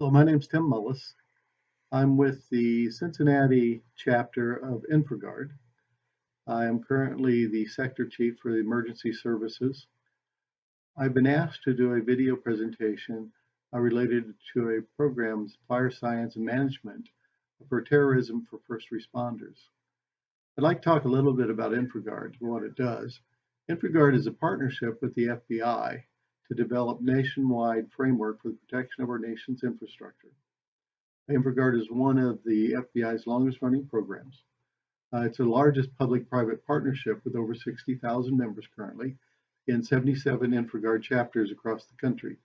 Hello, my name's Tim Mullis. I'm with the Cincinnati chapter of Infragard. I am currently the sector chief for the emergency services. I've been asked to do a video presentation related to a program's fire science and management for terrorism for first responders. I'd like to talk a little bit about Infragard and what it does. Infragard is a partnership with the FBI to develop nationwide framework for the protection of our nation's infrastructure. Infragard is one of the FBI's longest running programs. It's the largest public-private partnership with over 60,000 members currently in 77 Infragard chapters across the country.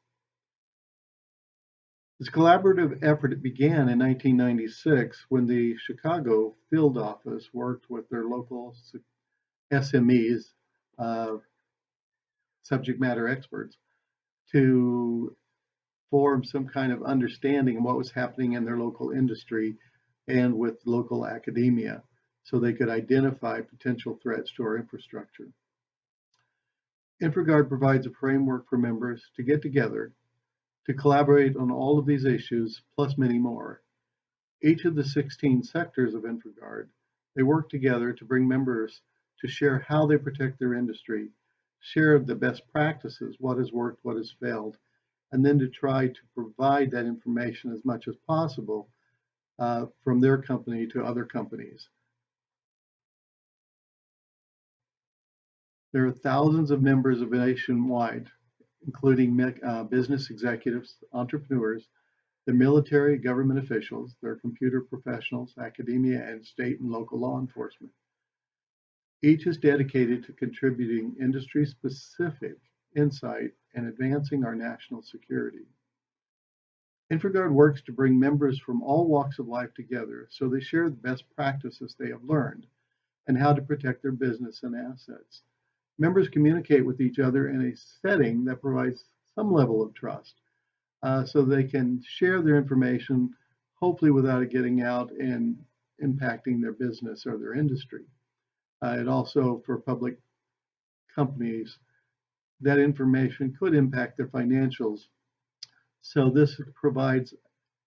This collaborative effort began in 1996 when the Chicago field office worked with their local SMEs, subject matter experts, to form some kind of understanding of what was happening in their local industry and with local academia so they could identify potential threats to our infrastructure. Infragard provides a framework for members to get together to collaborate on all of these issues, plus many more. Each of the 16 sectors of Infragard, they work together to bring members to share how they protect their industry, share the best practices, what has worked, what has failed, and then to try to provide that information as much as possible from their company to other companies. There are thousands of members of nationwide, including business executives, entrepreneurs, the military, government officials, their computer professionals, academia, and state and local law enforcement. Each is dedicated to contributing industry-specific insight and advancing our national security. Infragard works to bring members from all walks of life together so they share the best practices they have learned and how to protect their business and assets. Members communicate with each other in a setting that provides some level of trust so they can share their information, hopefully without it getting out and impacting their business or their industry. It also, for public companies, that information could impact their financials. So this provides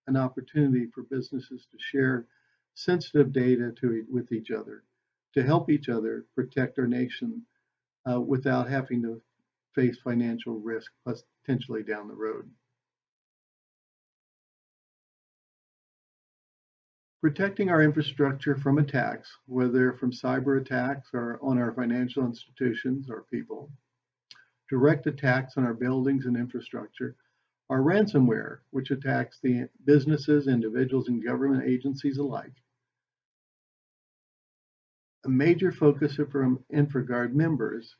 an opportunity for businesses to share sensitive data with each other, to help each other protect our nation without having to face financial risk potentially down the road. Protecting our infrastructure from attacks, whether from cyber attacks or on our financial institutions or people, direct attacks on our buildings and infrastructure, or ransomware, which attacks the businesses, individuals, and government agencies alike. A major focus from Infragard members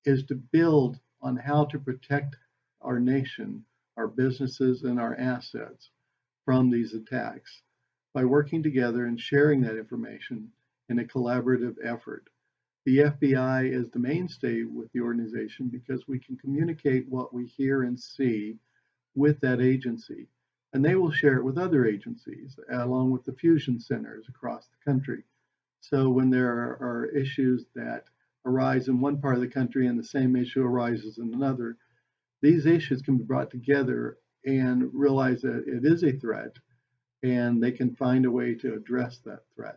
is to build on how to protect our nation, our businesses, and our assets from these attacks by working together and sharing that information in a collaborative effort. The FBI is the mainstay with the organization because we can communicate what we hear and see with that agency, and they will share it with other agencies along with the fusion centers across the country. So when there are issues that arise in one part of the country and the same issue arises in another, these issues can be brought together and realize that it is a threat and they can find a way to address that threat.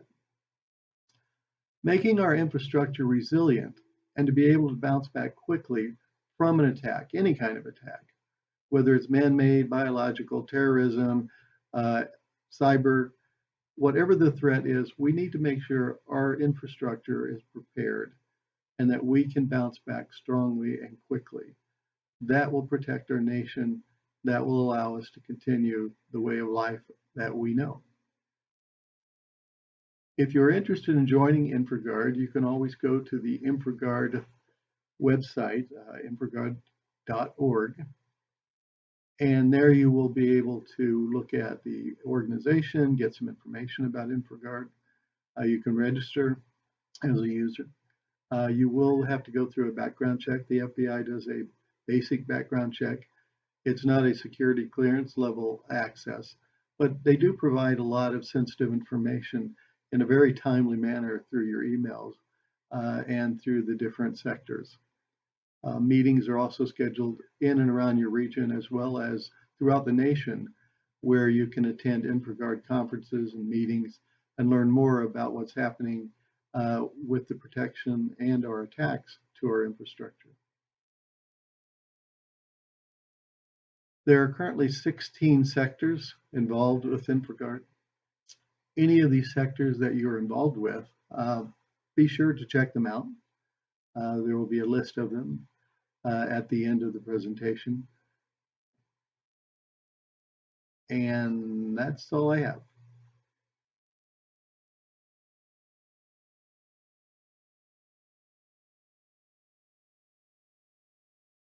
Making our infrastructure resilient and to be able to bounce back quickly from an attack, any kind of attack, whether it's man-made, biological, terrorism, cyber, whatever the threat is, we need to make sure our infrastructure is prepared and that we can bounce back strongly and quickly. That will protect our nation. That will allow us to continue the way of life that we know. If you're interested in joining Infragard, you can always go to the Infragard website, infragard.org, and there you will be able to look at the organization, get some information about Infragard. You can register as a user. You will have to go through a background check. The FBI does a basic background check. It's not a security clearance level access, but they do provide a lot of sensitive information in a very timely manner through your emails and through the different sectors. Meetings are also scheduled in and around your region as well as throughout the nation where you can attend Infragard conferences and meetings and learn more about what's happening with the protection and or attacks to our infrastructure. There are currently 16 sectors involved with Infragard. Any of these sectors that you're involved with, be sure to check them out. There will be a list of them at the end of the presentation. And that's all I have.